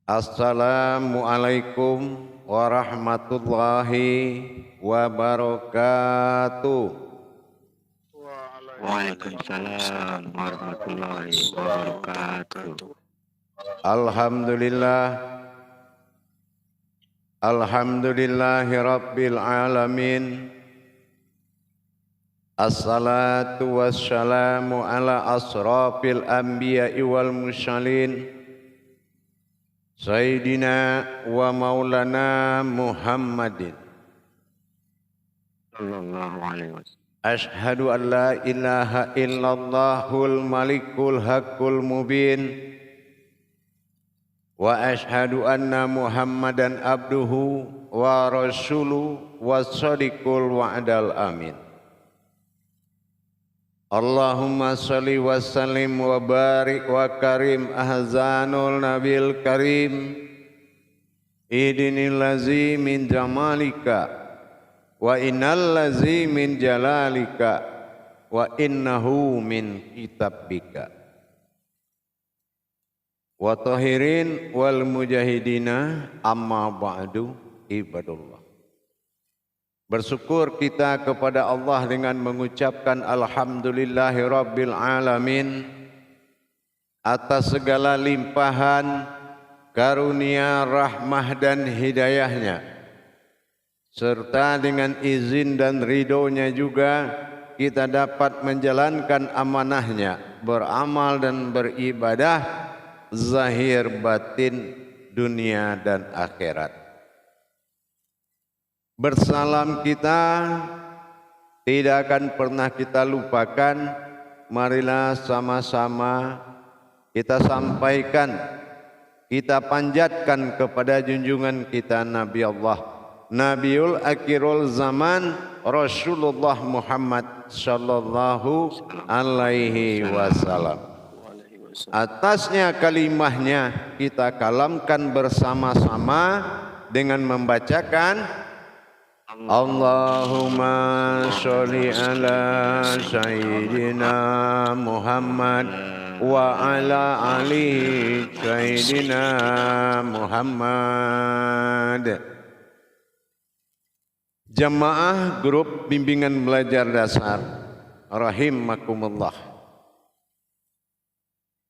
Assalamualaikum warahmatullahi wabarakatuh. Waalaikumsalam warahmatullahi wabarakatuh. Alhamdulillahi rabbil alamin. Assalatu wassalamu ala asrafil anbiya'i wal mursalin. Sayyidina wa maulana Muhammadin Sallallahu alaihi wasallam. Ashhadu an la ilaha illallahul malikul haqqul mubin. Wa ashhadu anna Muhammadan abduhu wa rasuluhu wa sadiqul wa'dal amin. Allahumma salli wa sallim wa barik wa karim ahzanul nabil karim. Idinil lazi min jamalika wa innal lazi min jalalika wa innahu min kitabika. Wa tahirin wal mujahidina amma ba'du ibadullah. Bersyukur kita kepada Allah dengan mengucapkan alhamdulillahi rabbil alamin atas segala limpahan karunia, rahmah dan hidayahnya, serta dengan izin dan ridhonya juga kita dapat menjalankan amanahnya, beramal dan beribadah zahir batin dunia dan akhirat. Bersalam kita tidak akan pernah kita lupakan. Marilah sama-sama kita sampaikan, kita panjatkan kepada junjungan kita Nabi Allah, Nabiul Akhirul Zaman, Rasulullah Muhammad sallallahu alaihi wasallam. Atasnya kalimahnya kita kalamkan bersama-sama dengan membacakan Allahumma sholli ala Sayyidina Muhammad wa ala ali Sayyidina Muhammad. Jamaah grup bimbingan belajar dasar rahimakumullah,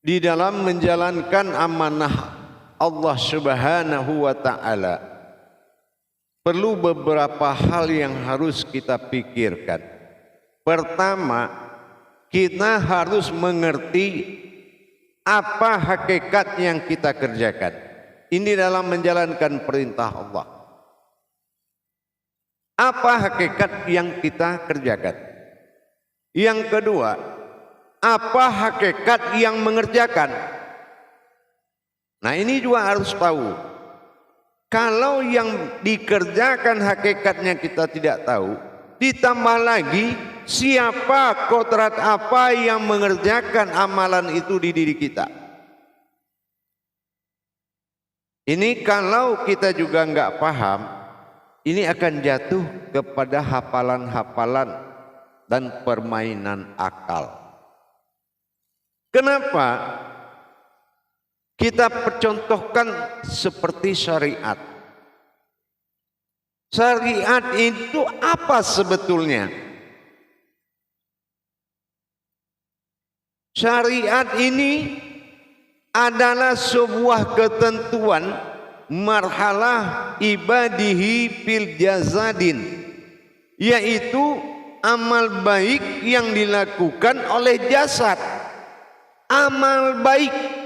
di dalam menjalankan amanah Allah Subhanahu wa ta'ala perlu beberapa hal yang harus kita pikirkan. Pertama, kita harus mengerti apa hakikat yang kita kerjakan. Ini dalam menjalankan perintah Allah. Apa hakikat yang kita kerjakan? Yang kedua, apa hakikat yang mengerjakan? Nah, ini juga harus tahu. Kalau yang dikerjakan hakikatnya kita tidak tahu, ditambah lagi siapa, kodrat apa yang mengerjakan amalan itu di diri kita. Ini kalau kita juga nggak paham, ini akan jatuh kepada hafalan-hafalan dan permainan akal. Kenapa? Kita percontohkan seperti syariat. Syariat itu apa sebetulnya? Syariat ini adalah sebuah ketentuan marhalah ibadihi fil jazadin, yaitu amal baik yang dilakukan oleh jasad. Amal baik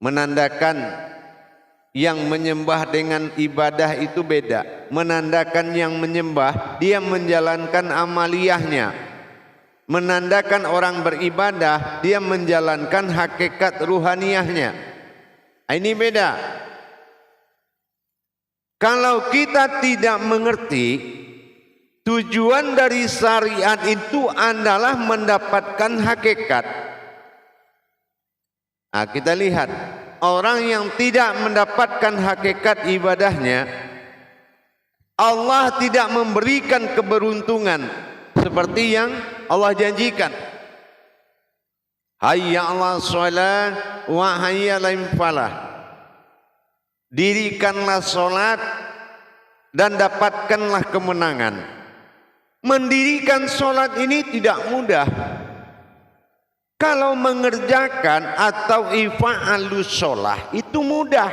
menandakan yang menyembah dengan ibadah itu beda. Menandakan yang menyembah dia menjalankan amaliyahnya. Menandakan orang beribadah dia menjalankan hakikat ruhaniyahnya. Ini beda. Kalau kita tidak mengerti, tujuan dari syariat itu adalah mendapatkan hakikat. Nah, kita lihat orang yang tidak mendapatkan hakikat ibadahnya, Allah tidak memberikan keberuntungan seperti yang Allah janjikan. Hayya 'alas shalah wa hayya 'alal falah. Dirikanlah salat dan dapatkanlah kemenangan. Mendirikan salat ini tidak mudah. Kalau mengerjakan atau ifa'alus shalah itu mudah.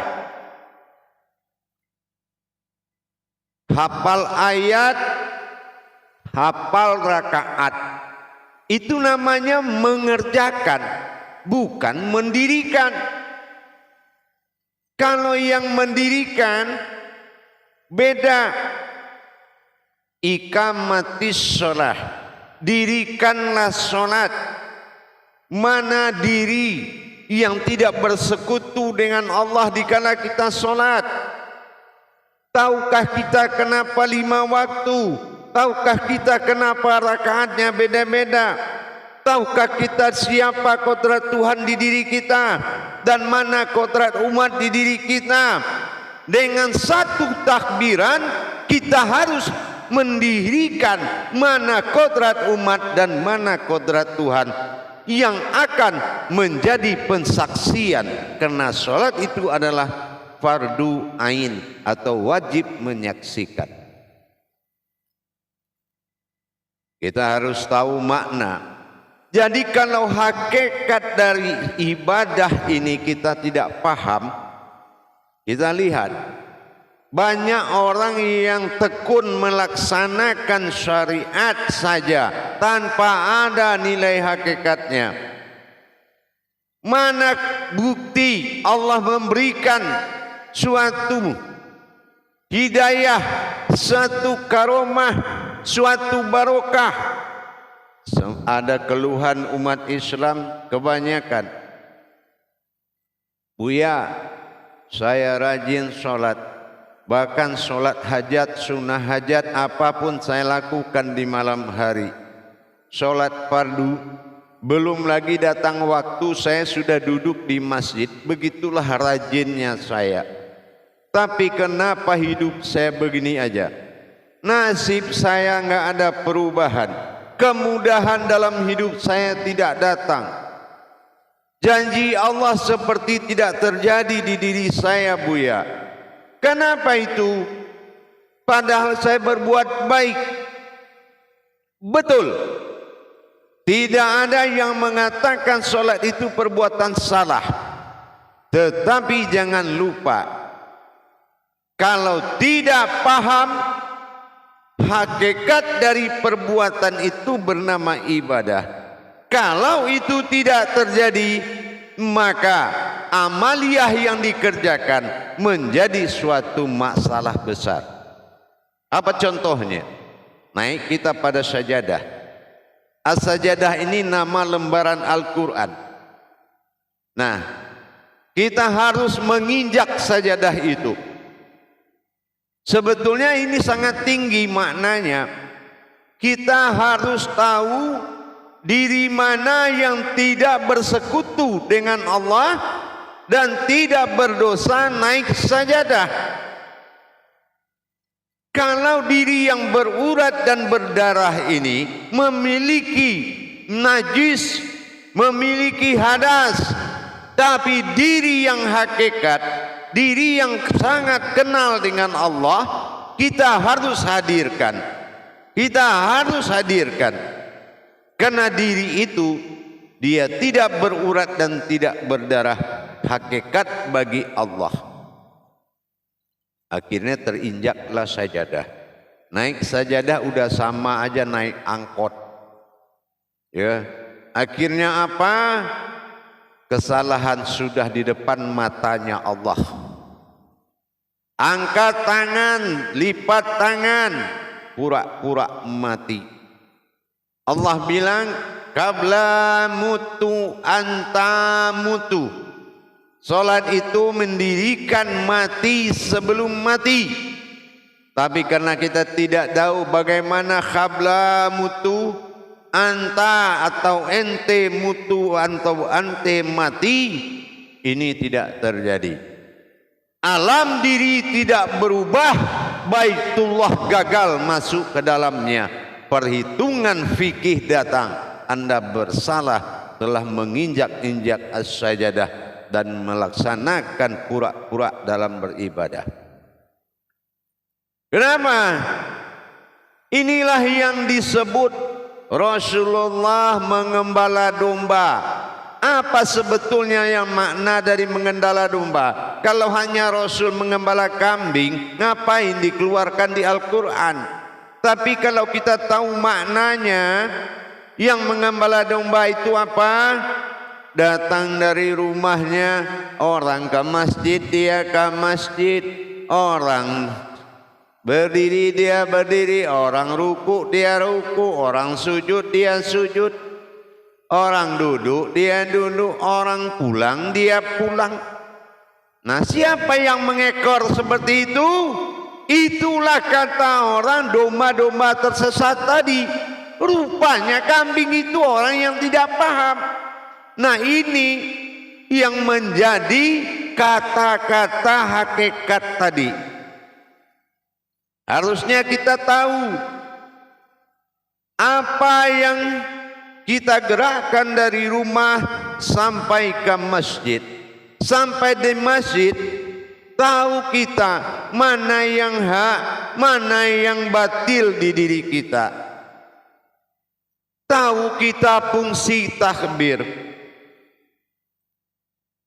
Hafal ayat, hafal rakaat. Itu namanya mengerjakan, bukan mendirikan. Kalau yang mendirikan beda. Iqamatis shalah, dirikanlah salat. Mana diri yang tidak bersekutu dengan Allah dikala kita salat? Tahukah kita kenapa 5 waktu? Tahukah kita kenapa rakaatnya beda-beda? Tahukah kita siapa kodrat Tuhan di diri kita dan mana kodrat umat di diri kita? Dengan satu takbiran kita harus mendirikan mana kodrat umat dan mana kodrat Tuhan yang akan menjadi pensaksian, karena sholat itu adalah fardu ain atau wajib menyaksikan. Kita harus tahu makna. Jadi kalau hakikat dari ibadah ini kita tidak paham, kita lihat banyak orang yang tekun melaksanakan syariat saja tanpa ada nilai hakikatnya. Mana bukti Allah memberikan suatu hidayah, suatu karomah, suatu barokah? Ada keluhan umat Islam kebanyakan, Buya, saya rajin sholat, bahkan sholat hajat, sunnah hajat, apapun saya lakukan di malam hari. Sholat fardu, belum lagi datang waktu saya sudah duduk di masjid, begitulah rajinnya saya. Tapi kenapa hidup saya begini aja? Nasib saya nggak ada perubahan, kemudahan dalam hidup saya tidak datang. Janji Allah seperti tidak terjadi di diri saya, Buya. Kenapa itu? Padahal saya berbuat baik. Betul. Tidak ada yang mengatakan sholat itu perbuatan salah. Tetapi jangan lupa, kalau tidak paham hakikat dari perbuatan itu bernama ibadah. Kalau itu tidak terjadi, maka amaliyah yang dikerjakan menjadi suatu masalah besar. Apa contohnya? Naik kita pada sajadah. As-sajadah ini nama lembaran Al-Quran. Nah, kita harus menginjak sajadah itu. Sebetulnya ini sangat tinggi maknanya. Kita harus tahu diri mana yang tidak bersekutu dengan Allah dan tidak berdosa naik sajadah. Kalau diri yang berurat dan berdarah ini memiliki najis, memiliki hadas, tapi diri yang hakikat, diri yang sangat kenal dengan Allah, kita harus hadirkan. Kita harus hadirkan. Karena diri itu dia tidak berurat dan tidak berdarah, hakikat bagi Allah. Akhirnya terinjaklah sajadah. Naik sajadah udah sama aja naik angkot. Ya, akhirnya apa? Kesalahan sudah di depan matanya Allah. Angkat tangan, lipat tangan, pura-pura mati. Allah bilang, qabla mutu anta mutu. Salat itu mendirikan mati sebelum mati. Tapi karena kita tidak tahu bagaimana qabla mutu anta atau ente mutu atau ante mati, ini tidak terjadi. Alam diri tidak berubah, Baitullah gagal masuk ke dalamnya. Perhitungan fikih datang, Anda bersalah telah menginjak-injak as-sajadah dan melaksanakan pura-pura dalam beribadah. Kenapa? Inilah yang disebut Rasulullah mengembala domba. Apa sebetulnya yang makna dari mengendala domba? Kalau hanya Rasul mengembala kambing, ngapain dikeluarkan di Al-Quran? Tapi kalau kita tahu maknanya, yang mengembala domba itu apa? Datang dari rumahnya, orang ke masjid, dia ke masjid. Orang berdiri, dia berdiri. Orang ruku, dia ruku. Orang sujud, dia sujud. Orang duduk, dia duduk. Orang pulang, dia pulang. Nah, siapa yang mengekor seperti itu? Itulah kata orang domba-domba tersesat tadi. Rupanya kambing itu orang yang tidak paham. Nah, ini yang menjadi kata-kata hakikat tadi. Harusnya kita tahu apa yang kita gerakkan dari rumah sampai ke masjid. Sampai di masjid, tahu kita mana yang hak, mana yang batil di diri kita. Tahu kita fungsi takbir.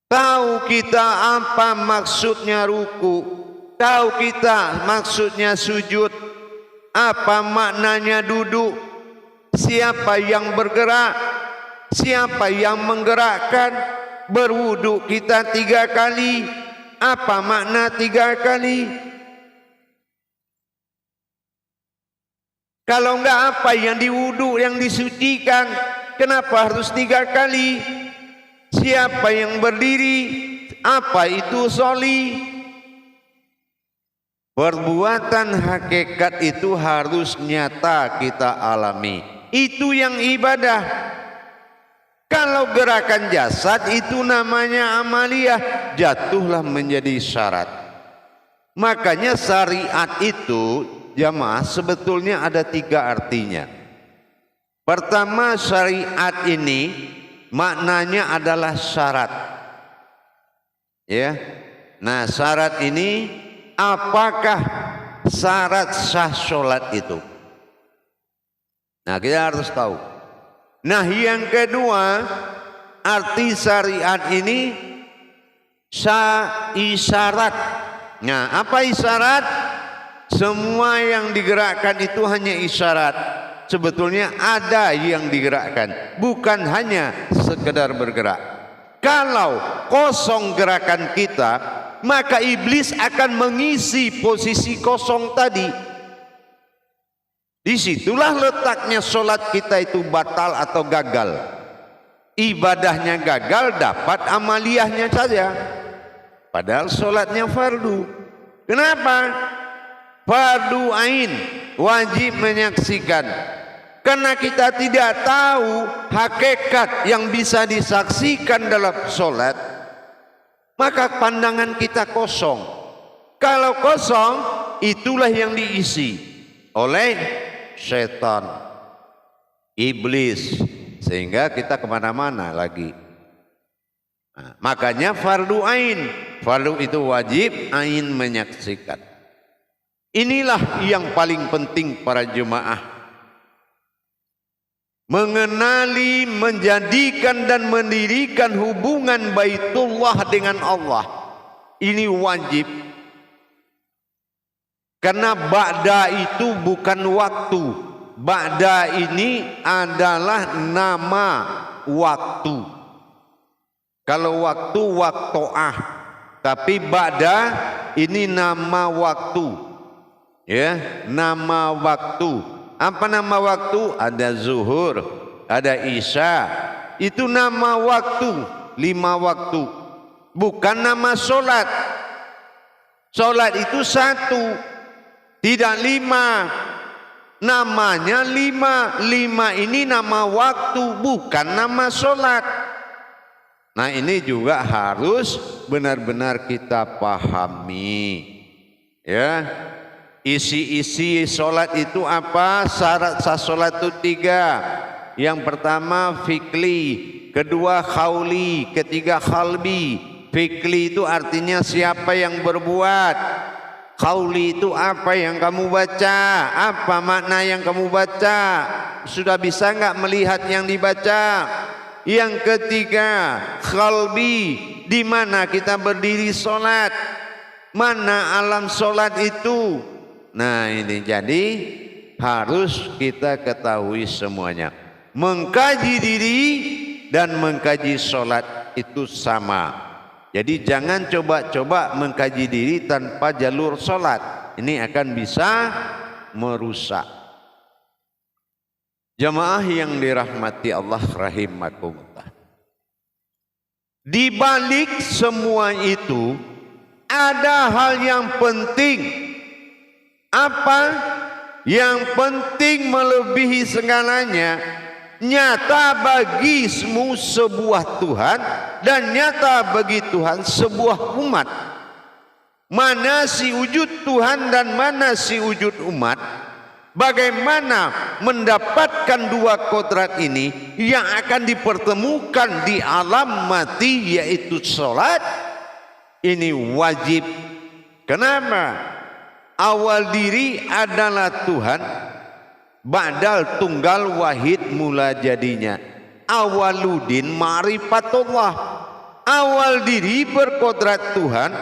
Tahu kita apa maksudnya ruku. Tahu kita maksudnya sujud. Apa maknanya duduk. Siapa yang bergerak, siapa yang menggerakkan. Berwudu kita 3 kali. Apa makna 3 kali? Kalau enggak, apa yang diwudu, yang disucikan? Kenapa harus 3 kali? Siapa yang berdiri? Apa itu soli? Perbuatan hakikat itu harus nyata kita alami. Itu yang ibadah. Kalau gerakan jasad itu namanya amaliyah, jatuhlah menjadi syarat. Makanya syariat itu, jamaah, sebetulnya ada 3 artinya. Pertama, syariat ini maknanya adalah syarat. Ya. Nah, syarat ini apakah syarat sah sholat itu? Nah, kita harus tahu. Nah, yang kedua, arti syariat ini isyarat. Nah, apa isyarat? Semua yang digerakkan itu hanya isyarat. Sebetulnya ada yang digerakkan, bukan hanya sekedar bergerak. Kalau kosong gerakan kita, maka iblis akan mengisi posisi kosong tadi. Disitulah letaknya sholat kita itu batal atau gagal. Ibadahnya gagal, dapat amaliyahnya saja. Padahal sholatnya fardu. Kenapa? Fardu ain, wajib menyaksikan. Karena kita tidak tahu hakikat yang bisa disaksikan dalam sholat, maka pandangan kita kosong. Kalau kosong, itulah yang diisi oleh setan, iblis, sehingga kita kemana-mana lagi. Nah, makanya fardu ain, fardu itu wajib, ain menyaksikan. Inilah yang paling penting para jemaah, mengenali, menjadikan dan mendirikan hubungan Baitullah dengan Allah. Ini wajib. Karena ba'da itu bukan waktu. Ba'da ini adalah nama waktu. Kalau waktu, wakto'ah. Tapi ba'da ini nama waktu. Ya, nama waktu. Apa nama waktu? Ada zuhur, ada isya. Itu nama waktu, 5 waktu. Bukan nama solat. Solat itu 1. Tidak 5, namanya 5. 5 ini nama waktu, bukan nama sholat. Nah, ini juga harus benar-benar kita pahami. Ya, isi-isi sholat itu apa? Syarat sah sholat itu 3. Yang pertama fikli, kedua khauli, ketiga khalbi. Fikli itu artinya siapa yang berbuat. Khauli itu apa yang kamu baca, apa makna yang kamu baca. Sudah bisa enggak melihat yang dibaca? Yang ketiga khalbi, di mana kita berdiri sholat, mana alam sholat itu. Nah ini jadi harus kita ketahui semuanya. Mengkaji diri dan mengkaji sholat itu sama. Jadi jangan coba-coba mengkaji diri tanpa jalur sholat. Ini akan bisa merusak. Jamaah yang dirahmati Allah rahimakumullah. Di balik semua itu ada hal yang penting. Apa? Yang penting melebihi segalanya. Nyata bagimu sebuah Tuhan dan nyata bagi Tuhan sebuah umat. Mana si wujud Tuhan dan mana si wujud umat? Bagaimana mendapatkan dua kodrat ini yang akan dipertemukan di alam mati, yaitu sholat? Ini wajib. Kenapa? Awal diri adalah Tuhan, ba'dal tunggal wahid mula jadinya. Awaludin ma'rifatullah. Awal diri berkodrat Tuhan,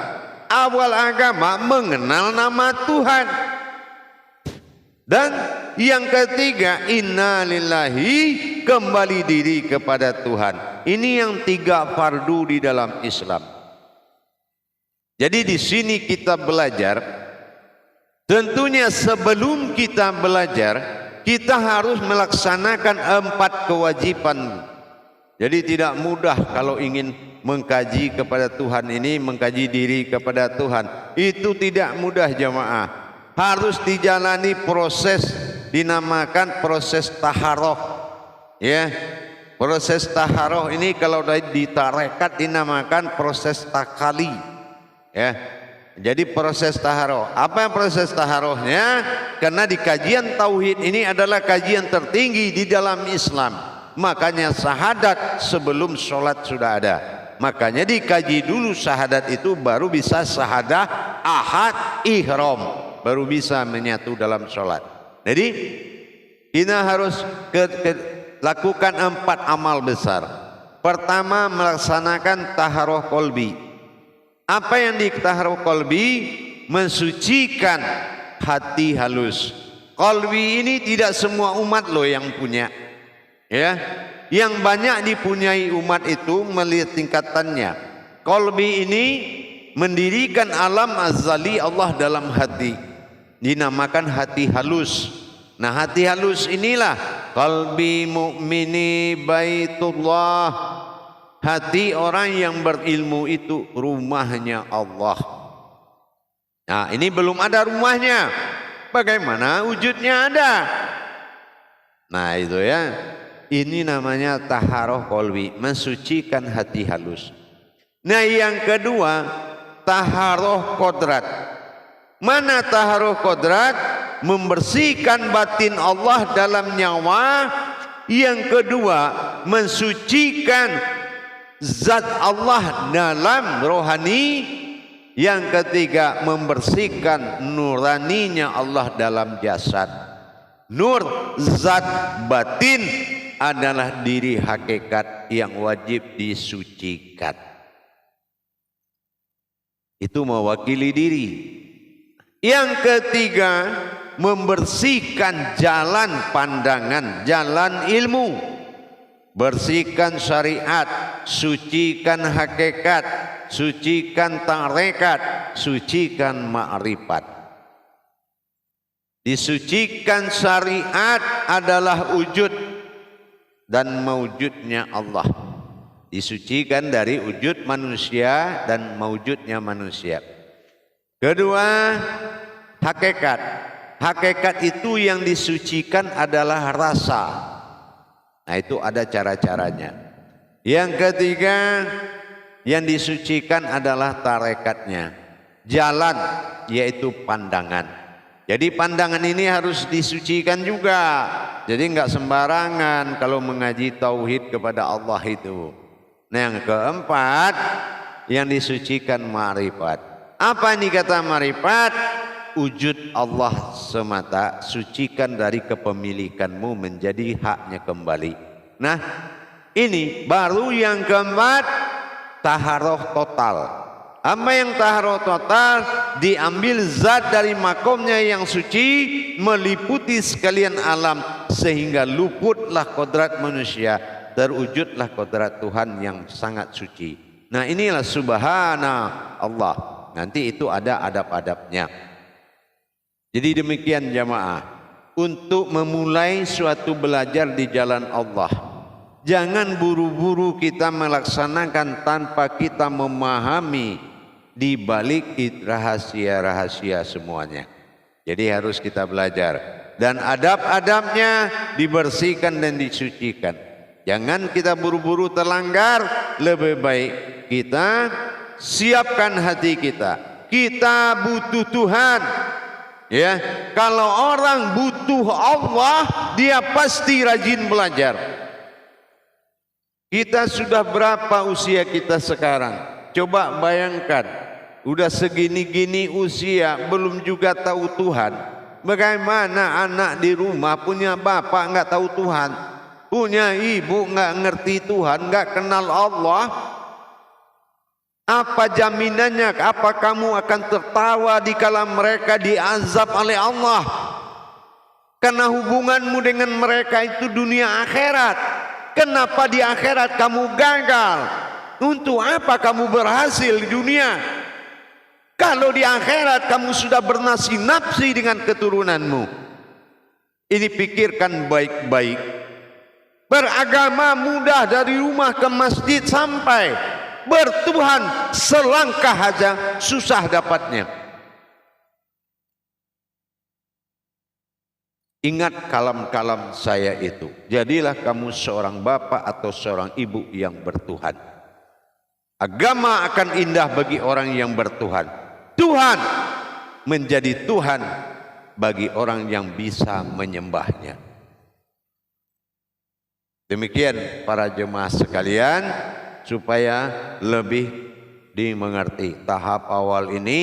awal agama mengenal nama Tuhan. Dan yang ketiga, inna lillahi, kembali diri kepada Tuhan. Ini yang tiga fardu di dalam Islam. Jadi di sini kita belajar, tentunya sebelum kita belajar, kita harus melaksanakan 4 kewajiban. Jadi tidak mudah kalau ingin mengkaji kepada Tuhan ini, mengkaji diri kepada Tuhan. Itu tidak mudah jamaah. Harus dijalani proses, dinamakan proses taharoh. Ya, proses taharoh ini kalau di tarekat dinamakan proses takali. Ya, jadi proses taharoh. Apa proses taharohnya? Karena di kajian tauhid ini adalah kajian tertinggi di dalam Islam. Makanya syahadat sebelum sholat sudah ada. Makanya dikaji dulu syahadat itu, baru bisa syahadah ahad ihram, baru bisa menyatu dalam sholat. Jadi kita harus lakukan 4 amal besar. Pertama, melaksanakan taharoh kolbi. Apa yang di taharoh kolbi? Mensucikan hati halus. Kolbi ini tidak semua umat loh yang punya. Ya, yang banyak dipunyai umat itu melihat tingkatannya. Kolbi ini mendirikan alam azali Allah dalam hati, dinamakan hati halus. Nah hati halus inilah qalbi mu'mini baitullah, hati orang yang berilmu itu rumahnya Allah. Nah ini belum ada rumahnya, bagaimana wujudnya ada? Nah itu ya, ini namanya taharoh qalbi, mensucikan hati halus. Nah yang kedua, taharoh kodrat. Mana taharoh kodrat? Membersihkan batin Allah dalam nyawa. Yang kedua, mensucikan zat Allah dalam rohani. Yang ketiga, membersihkan nuraninya Allah dalam jasad. Nur zat batin adalah diri hakikat yang wajib disucikan. Itu mewakili diri. Yang ketiga, membersihkan jalan pandangan, jalan ilmu. Bersihkan syariat, sucikan hakikat, sucikan tarekat, sucikan ma'rifat. Disucikan syariat adalah wujud dan mewujudnya Allah. Disucikan dari wujud manusia dan mewujudnya manusia. Kedua, hakikat. Hakikat itu yang disucikan adalah rasa. Nah itu ada cara-caranya. Yang ketiga, yang disucikan adalah tarekatnya. Jalan, yaitu pandangan. Jadi pandangan ini harus disucikan juga. Jadi enggak sembarangan kalau mengaji tauhid kepada Allah itu. Nah, yang keempat, yang disucikan ma'rifat. Apa ini kata ma'rifat? Wujud Allah semata, sucikan dari kepemilikanmu menjadi haknya kembali. Nah, ini baru yang keempat, taharoh total. Apa yang taharoh total? Diambil zat dari makomnya yang suci, meliputi sekalian alam, sehingga luputlah kodrat manusia, terwujudlah kodrat Tuhan yang sangat suci. Nah, inilah subhana Allah. Nanti itu ada adab-adabnya. Jadi demikian jamaah, untuk memulai suatu belajar di jalan Allah, jangan buru-buru kita melaksanakan tanpa kita memahami di balik rahasia-rahasia semuanya. Jadi harus kita belajar, dan adab-adabnya dibersihkan dan disucikan. Jangan kita buru-buru terlanggar, lebih baik kita siapkan hati kita. Kita butuh Tuhan. Ya, kalau orang butuh Allah, dia pasti rajin belajar. Kita sudah berapa usia kita sekarang? Coba bayangkan, udah segini-gini usia, belum juga tahu Tuhan. Bagaimana anak di rumah punya bapak nggak tahu Tuhan, punya ibu nggak ngerti Tuhan, nggak kenal Allah? Apa jaminannya? Apa kamu akan tertawa dikala mereka diazab oleh Allah? Karena hubunganmu dengan mereka itu dunia akhirat. Kenapa di akhirat kamu gagal? Untuk apa kamu berhasil di dunia? Kalau di akhirat kamu sudah bernasib-nafsi dengan keturunanmu. Ini pikirkan baik-baik. Beragama mudah dari rumah ke masjid sampai. Bertuhan selangkah aja susah dapatnya. Ingat kalam-kalam saya itu. Jadilah kamu seorang bapak atau seorang ibu yang bertuhan. Agama akan indah bagi orang yang bertuhan. Tuhan menjadi Tuhan bagi orang yang bisa menyembahnya. Demikian para jemaah sekalian, supaya lebih dimengerti. Tahap awal ini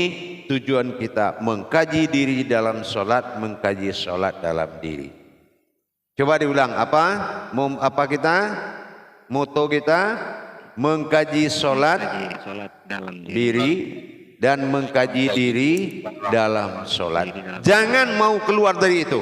tujuan kita mengkaji diri dalam sholat, mengkaji sholat dalam diri. Coba diulang, apa kita? Moto kita mengkaji sholat dalam diri dan mengkaji diri dalam sholat. Jangan mau keluar dari itu.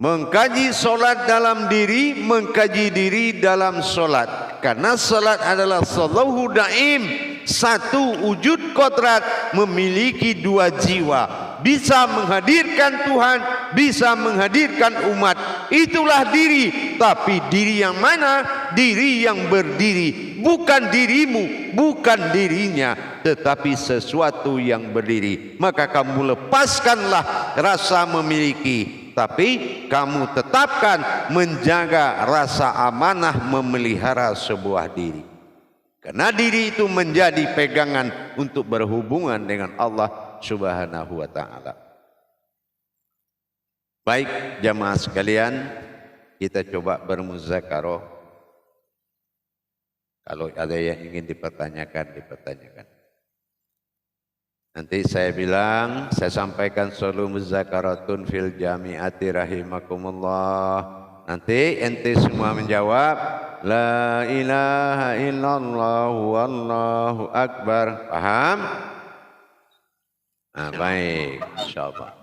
Mengkaji solat dalam diri, mengkaji diri dalam solat. Karena solat adalah sallahu daim, satu wujud kodrat, memiliki dua jiwa. Bisa menghadirkan Tuhan, bisa menghadirkan umat. Itulah diri. Tapi diri yang mana? Diri yang berdiri. Bukan dirimu, bukan dirinya, tetapi sesuatu yang berdiri. Maka kamu lepaskanlah rasa memiliki, tapi kamu tetapkan menjaga rasa amanah memelihara sebuah diri. Karena diri itu menjadi pegangan untuk berhubungan dengan Allah Subhanahu wa ta'ala. Baik jamaah sekalian, kita coba bermuzakarah. Kalau ada yang ingin dipertanyakan, dipertanyakan. Nanti saya bilang, saya sampaikan selalu muzakaratun fil jami'ati rahimakumullah. Nanti ente semua menjawab, la ilaha illallah wallahu akbar. Paham? Nah, baik, insyaallah.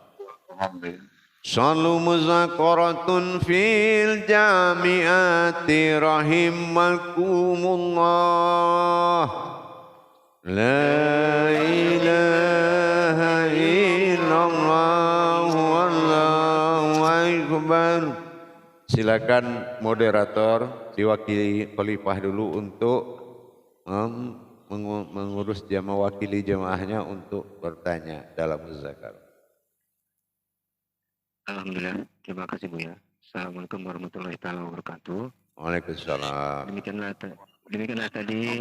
Selalu muzakaratun fil jami'ati rahimakumullah. La ilaha illallah wallahu akbar. Silakan moderator diwakili khalifah dulu untuk mengurus jamaah, wakili jamaahnya untuk bertanya dalam muzakarah. Alhamdulillah, terima kasih Bu ya. Assalamualaikum warahmatullahi wabarakatuh. Waalaikumsalam. Demikianlah tadi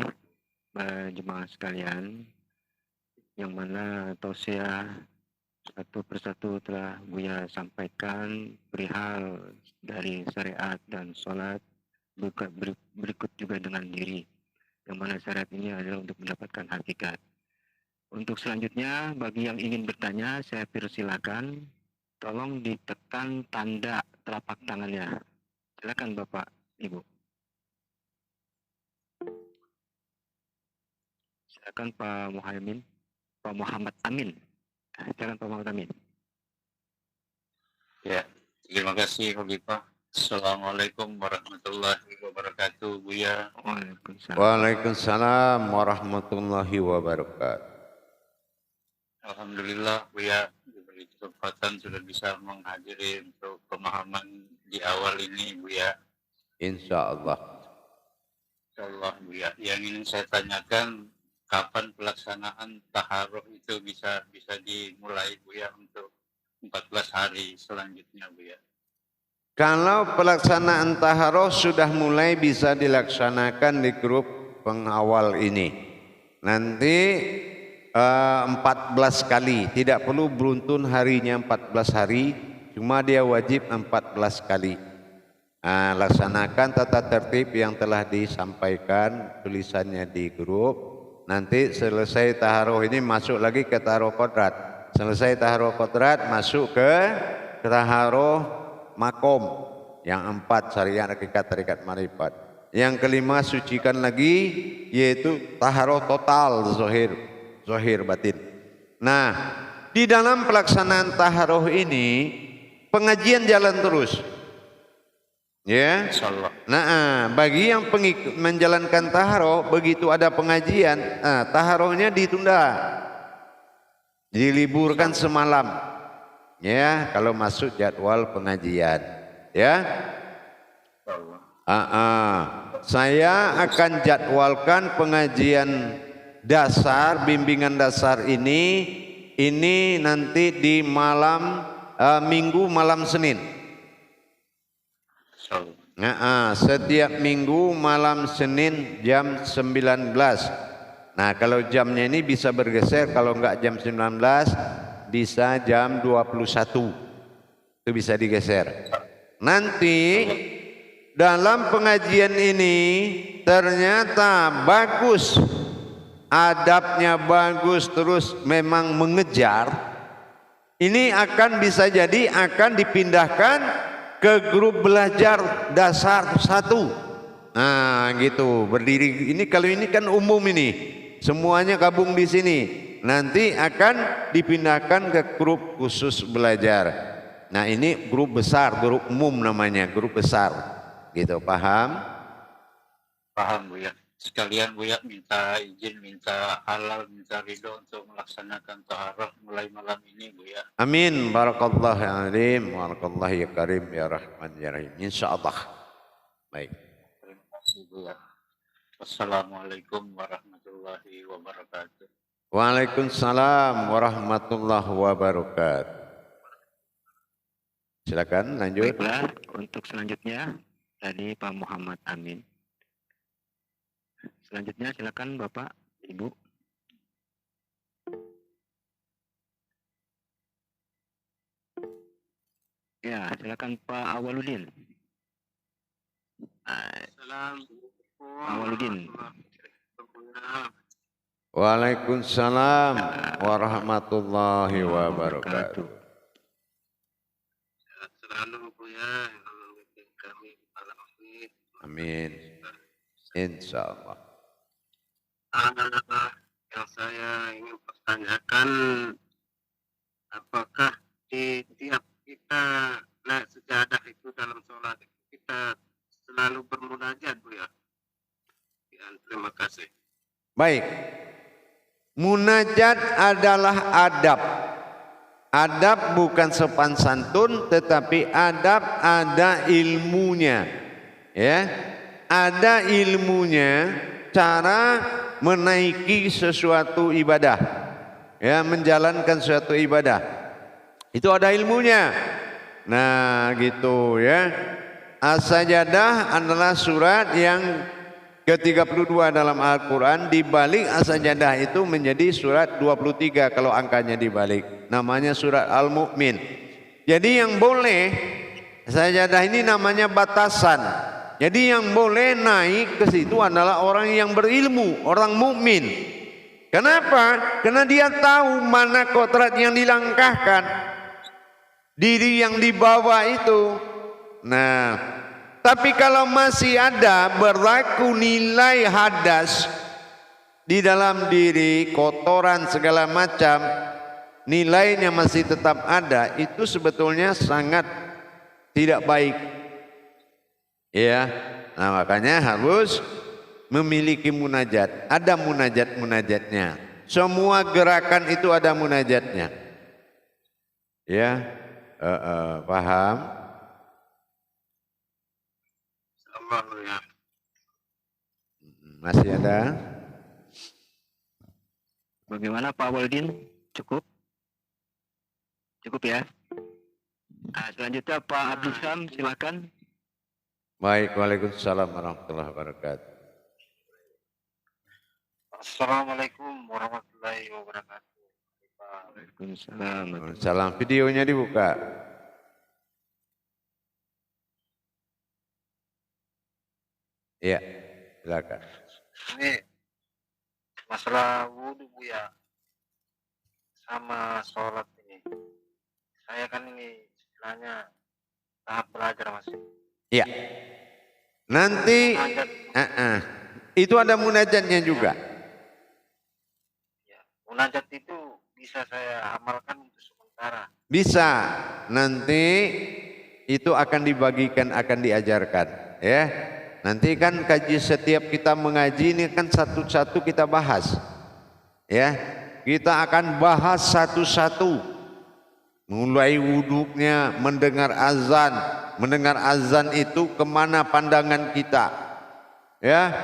jemaah sekalian, yang mana tausiah satu persatu telah Buya sampaikan perihal dari syariat dan sholat, berikut juga dengan diri, yang mana syariat ini adalah untuk mendapatkan hakikat. Untuk selanjutnya, bagi yang ingin bertanya, saya persilakan, tolong ditekan tanda telapak tangannya. Silakan Bapak, Ibu. Silakan Pak Muhammad Amin. Silakan Pak Muhammad Amin. Ya, terima kasih Khalifah. Assalamualaikum warahmatullahi wabarakatuh, Buya. Waalaikumsalam. Waalaikumsalam warahmatullahi wabarakatuh. Alhamdulillah, Buya diberi kesempatan sudah bisa menghadiri untuk pemahaman di awal ini, Buya. Insya Allah. Insyaallah, Buya. Yang ingin saya tanyakan, kapan pelaksanaan taharuh itu bisa dimulai, Buya, untuk 14 hari selanjutnya, Buya? Kalau pelaksanaan taharoh sudah mulai bisa dilaksanakan di grup pengawal ini. Nanti 14 kali, tidak perlu beruntun harinya 14 hari, cuma dia wajib 14 kali. Laksanakan tata tertib yang telah disampaikan tulisannya di grup. Nanti selesai taharoh ini masuk lagi ke taharoh kodrat. Selesai taharoh kodrat masuk ke taharoh makom yang 4, syariat, hakikat, tarikat, marifat. Yang kelima sucikan lagi, yaitu taharoh total zahir batin. Nah, di dalam pelaksanaan taharoh ini pengajian jalan terus. Ya. Insyaallah. Nah, bagi yang menjalankan taharoh, begitu ada pengajian, taharohnya ditunda, diliburkan semalam. Ya, kalau masuk jadwal pengajian, ya. Saya akan jadwalkan pengajian dasar, bimbingan dasar ini nanti di malam Minggu, malam Senin. Setiap Minggu malam Senin jam 19. Nah, kalau jamnya ini bisa bergeser, kalau enggak jam 19 bisa jam 21. Itu bisa digeser. Nanti dalam pengajian ini ternyata bagus, adabnya bagus, terus memang mengejar, ini akan bisa jadi akan dipindahkan ke grup belajar dasar 1. Nah, gitu berdiri ini. Kalau ini kan umum, ini semuanya gabung di sini. Nanti akan dipindahkan ke grup khusus belajar. Nah, ini grup besar, grup umum namanya, grup besar. Gitu, paham? Paham, Buya. Sekalian Buya minta izin, minta halal, minta ridho untuk melaksanakan taharah mulai malam ini, Buya. Amin. Barakallahu alim, barakallahu ya karim, ya rahman, ya rahim. Insyaallah. Baik. Terima kasih, Buya. Wassalamualaikum warahmatullahi wabarakatuh. Waalaikumsalam warahmatullahi wabarakatuh. Silakan lanjut. Baiklah, untuk selanjutnya tadi Pak Muhammad Amin. Selanjutnya silakan Bapak, Ibu. Ya, silakan Pak Awaludin. Awaludin. Waalaikumsalam warahmatullahi wabarakatuh. Selalu Buya, kami alami. Amin. Insyaallah. Yang saya ingin pertanyakan, apakah di tiap kita naik sejadah itu dalam sholat kita selalu bermunajat, Buya? Terima kasih. Baik. Munajat adalah adab. Adab bukan sopan santun, tetapi adab ada ilmunya. Ya, ada ilmunya, cara menaiki sesuatu ibadah. Ya, menjalankan suatu ibadah. Itu ada ilmunya. Nah, gitu ya. As-Sajadah adalah surat yang ke-32 dalam Al-Quran. Dibalik As-Sajadah itu menjadi surat 23 kalau angkanya dibalik. Namanya surat Al-Mu'min. Jadi yang boleh sajadah ini namanya batasan. Jadi yang boleh naik ke situ adalah orang yang berilmu, orang mukmin. Kenapa? Karena dia tahu mana kodrat yang dilangkahkan, diri yang dibawa itu. Nah, tapi kalau masih ada berlaku nilai hadas di dalam diri, kotoran segala macam, nilainya masih tetap ada, itu sebetulnya sangat tidak baik. Ya, nah makanya harus memiliki munajat. Ada munajat-munajatnya. Semua gerakan itu ada munajatnya. Ya, paham? Allah ya. Masih ada? Bagaimana Pak Waldin? Cukup? Cukup ya? Nah, selanjutnya Pak Abdul Sam, silakan. Baik, waalaikumsalam warahmatullahi wabarakatuh. Assalamualaikum warahmatullahi wabarakatuh. Waalaikumsalam. Salam, videonya dibuka. Ya, silakan. Ini masalah wudhu Buya sama sholat ini. Saya kan ini istilahnya tahap belajar masih. Ya. Nanti itu ada munajatnya juga. Ya, munajat itu bisa saya amalkan untuk sementara. Bisa. Nanti itu akan dibagikan, akan diajarkan, ya. Nanti kan kaji, setiap kita mengaji ini kan satu-satu kita bahas. Ya. Kita akan bahas satu-satu. Mulai wuduknya, mendengar azan itu kemana pandangan kita, ya,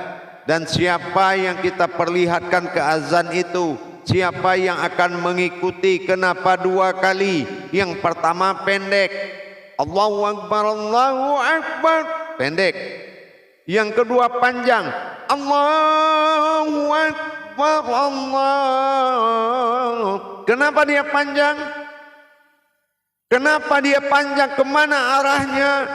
dan siapa yang kita perlihatkan ke azan itu, siapa yang akan mengikuti, kenapa 2 kali, yang pertama pendek, Allahu Akbar, pendek, yang kedua panjang, Allahu Akbar, Allah. Kenapa dia panjang? Kenapa dia panjang? Kemana arahnya?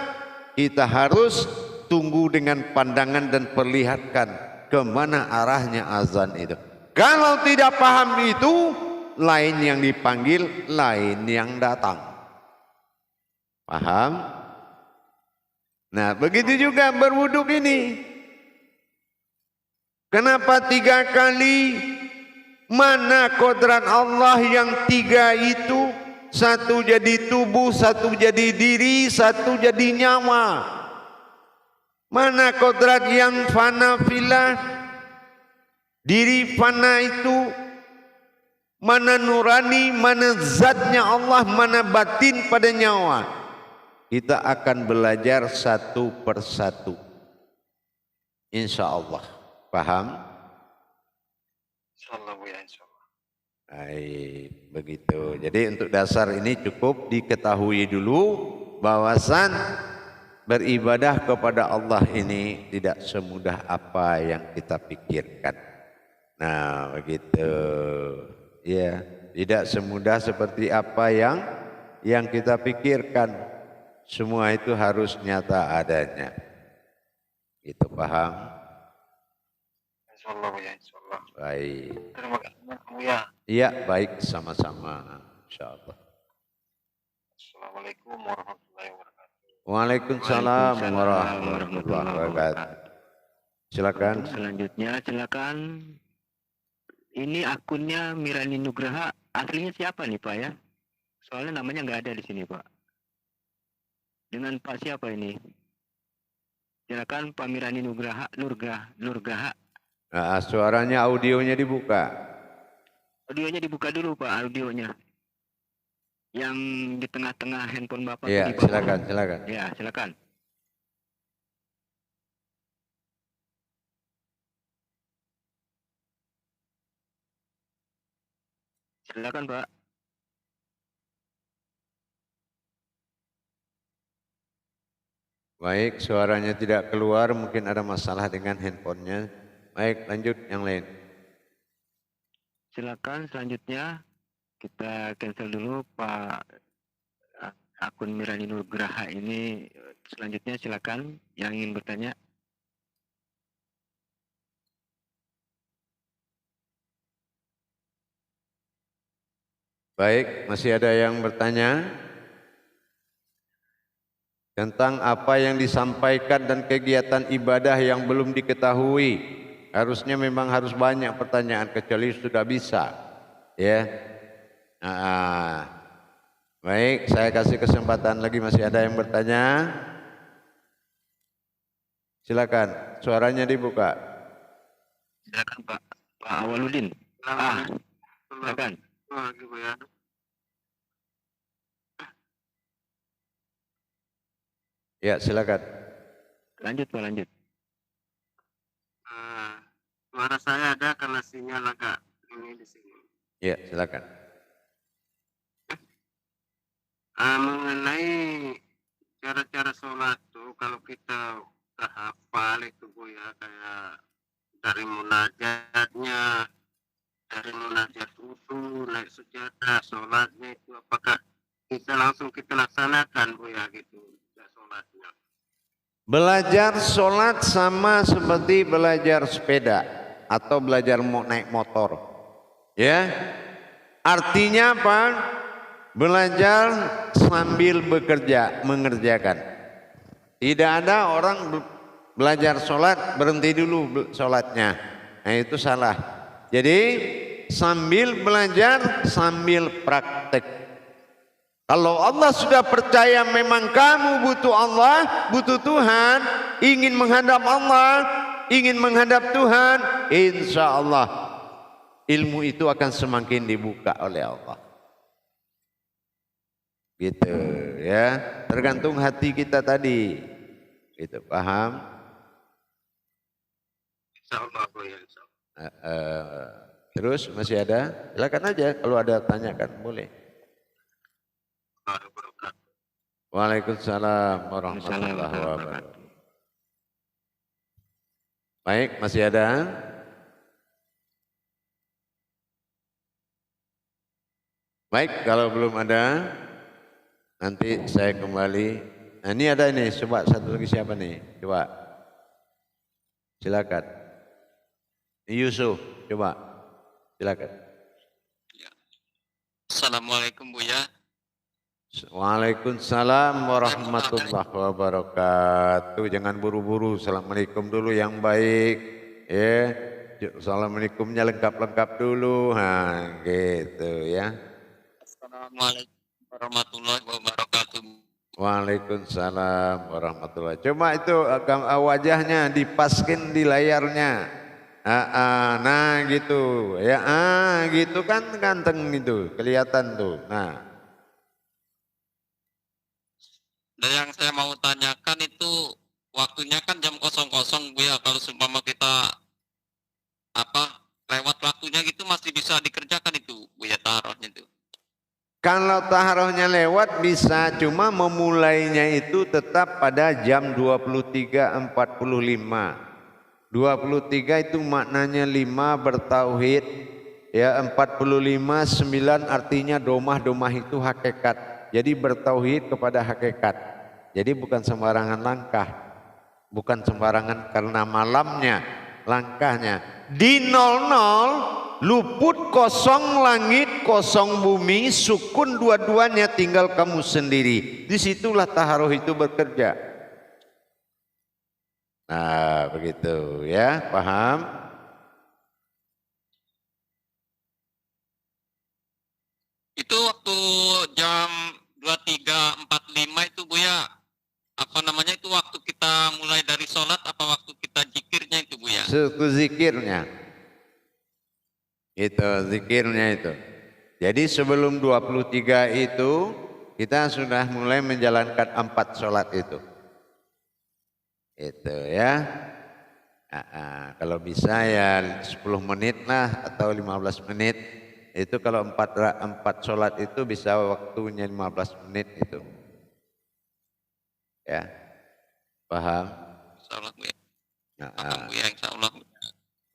Kita harus tunggu dengan pandangan dan perlihatkan kemana arahnya azan itu. Kalau tidak paham itu, lain yang dipanggil, lain yang datang. Paham? Nah, begitu juga berwuduk ini. Kenapa 3 kali? Mana kodrat Allah yang 3 itu? 1 jadi tubuh, 1 jadi diri, 1 jadi nyawa. Mana kodrat yang fana filah? Diri fana itu, mana nurani, mana zatnya Allah, mana batin pada nyawa. Kita akan belajar satu persatu, insya Allah. Paham? Insyaallah Bu ya, insyaallah. Baik, begitu. Jadi untuk dasar ini cukup diketahui dulu bahwasan beribadah kepada Allah ini tidak semudah apa yang kita pikirkan. Nah, begitu. Ya, tidak semudah seperti apa yang kita pikirkan. Semua itu harus nyata adanya. Itu paham? Insyaallah Bu ya, insyaallah. Baik. Terima kasih Bu ya. Iya, baik, sama-sama, insyaallah. Assalamualaikum warahmatullahi wabarakatuh. Waalaikumsalam Waalaikumsalam warahmatullahi wabarakatuh. Silakan. Untuk selanjutnya silakan. Ini akunnya Mirani Nugraha, aslinya siapa nih Pak ya? Soalnya namanya nggak ada di sini Pak. Dengan Pak siapa ini? Silakan Pak Mirani Nugraha, Nurgaha. Nah, suaranya, audionya dibuka. Audionya dibuka dulu Pak, audionya. Yang di tengah-tengah handphone Bapak. Iya, silakan. Ya, silakan. Silakan Pak. Baik, suaranya tidak keluar, mungkin ada masalah dengan handphonenya. Baik, lanjut yang lain. Silakan selanjutnya Kita cancel dulu Pak akun Mirani Nugraha ini. Selanjutnya silakan yang ingin bertanya. Baik, masih ada yang bertanya tentang apa yang disampaikan dan kegiatan ibadah yang belum diketahui. Harusnya memang harus banyak pertanyaan, kecuali sudah bisa. Ya. Nah, baik, saya kasih kesempatan lagi, masih ada yang bertanya? Silakan, suaranya dibuka. Silakan Pak Awaludin. Silakan. Lagi Buya. Ya, silakan. Lanjut Pak, lanjut. Suara saya ada karena sinyal agak ini di sini. Ya, silakan. Mengenai cara-cara sholat tuh, kalau kita udah hafal itu Buya, kayak dari munajatnya, dari munajat wudu, naik sujadah, sholatnya itu apakah bisa langsung kita laksanakan Buya gitu, sholatnya? Belajar sholat sama seperti belajar sepeda atau belajar naik motor. Ya, artinya apa? Belajar sambil bekerja, mengerjakan. Tidak ada orang belajar sholat berhenti dulu sholatnya. Nah, itu salah. Jadi sambil belajar, sambil praktek. Kalau Allah sudah percaya memang kamu butuh Allah, butuh Tuhan, ingin menghadap Allah, ingin menghadap Tuhan, insya Allah ilmu itu akan semakin dibuka oleh Allah. Gitu ya, tergantung hati kita tadi. Gitu, paham? Insya Allah Buya, insya Allah. Terus masih ada? Silakan aja kalau ada tanyakan boleh. Waalaikumsalam warahmatullahi wabarakatuh. Baik, masih ada? Baik, kalau belum ada, nanti saya kembali. Nah, ini ada ini, coba satu lagi siapa nih? Coba. Silakan. Yusuf, coba. Silakan. Assalamualaikum Buya. Waalaikumsalam warahmatullahi wabarakatuh. Jangan buru-buru. Assalamualaikum dulu yang baik. Ya, assalamualaikumnya lengkap-lengkap dulu. Nah, gitu ya. Assalamualaikum warahmatullahi wabarakatuh. Waalaikumsalam warahmatullahi. Coba itu wajahnya dipaskin di layarnya. Nah gitu ya, gitu kan ganteng itu, kelihatan tuh. Nah. Dan yang saya mau tanyakan itu waktunya kan jam 00 Bu ya. Kalau seumpama kita lewat waktunya gitu masih bisa dikerjakan itu Bu ya, taruhnya itu. Kalau taharohnya lewat bisa, cuma memulainya itu tetap pada jam 23.45. 23 itu maknanya 5 bertauhid, ya 45 9 artinya domah itu hakikat. Jadi bertauhid kepada hakikat. Jadi bukan sembarangan langkah, bukan sembarangan karena malamnya langkahnya. Di 00 luput, kosong langit, kosong bumi, sukun dua-duanya, tinggal kamu sendiri. Disitulah taharuh itu bekerja. Nah begitu ya, paham? Itu waktu jam 23.45 itu Bu ya, itu waktu kita mulai dari sholat apa waktu kita zikirnya itu Bu ya? Suku zikirnya. Itu zikirnya itu. Jadi sebelum 23 itu kita sudah mulai menjalankan 4 sholat itu. Itu ya. Kalau bisa ya 10 menit lah atau 15 menit. Itu kalau 4 sholat itu bisa waktunya 15 menit itu. Ya, paham? Insyaallah Bu ya. Nah, Paham Bu ya, insyaallah.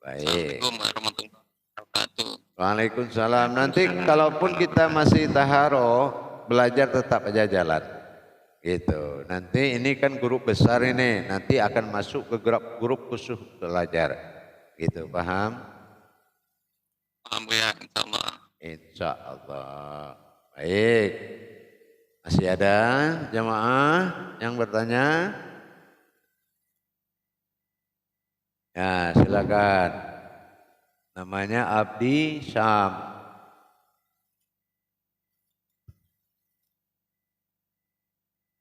baik. Assalamualaikum warahmatullahi wabarakatuh. Waalaikumsalam. Nanti kalaupun kita masih taharoh, belajar tetap aja jalan. Gitu. Nanti ini kan grup besar ini, nanti akan masuk ke grup khusus belajar. Gitu, paham? Paham Buya, insyaallah. Insyaallah. Baik. Masih ada jamaah yang bertanya? Ya, silakan. Namanya Abdi Syam.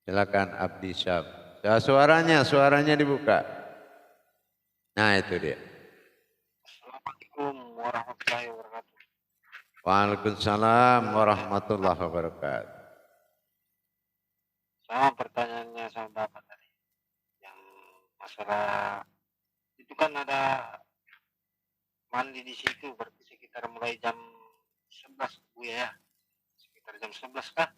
Silakan Abdi Syam. Ya, suaranya dibuka. Nah, itu dia. Assalamualaikum warahmatullahi wabarakatuh. Waalaikumsalam warahmatullahi wabarakatuh. Sama pertanyaannya sama Bapak tadi. Yang masalah itu kan ada mandi di situ berarti sekitar mulai jam 11 Bu ya. Sekitar jam 11 kah?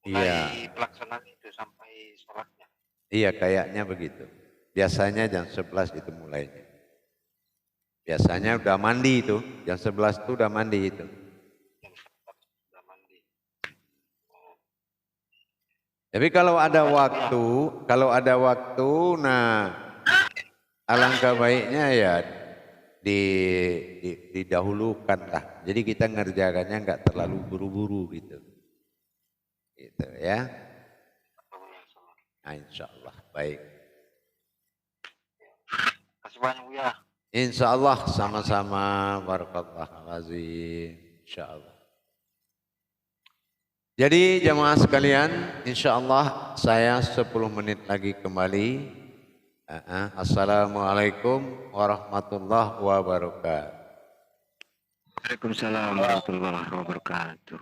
Mulai pelaksanaan itu sampai sholatnya. Iya, kayaknya begitu. Biasanya jam 11 itu mulainya. Biasanya udah mandi itu, jam 11 itu udah mandi itu. Jam 11 sudah mandi. Tapi kalau ada waktu, nah alangkah baiknya ya didahulukan lah. Jadi kita ngerjakannya nggak terlalu buru-buru gitu. Gitu ya. Nah, insya Allah baik. Kasih banyak Bu ya. Insya Allah sama-sama. Barakallahu azim. Insya Allah. Jadi jamaah sekalian, insya Allah saya 10 menit lagi kembali. Assalamualaikum warahmatullahi wabarakatuh. Waalaikumsalam warahmatullahi wabarakatuh.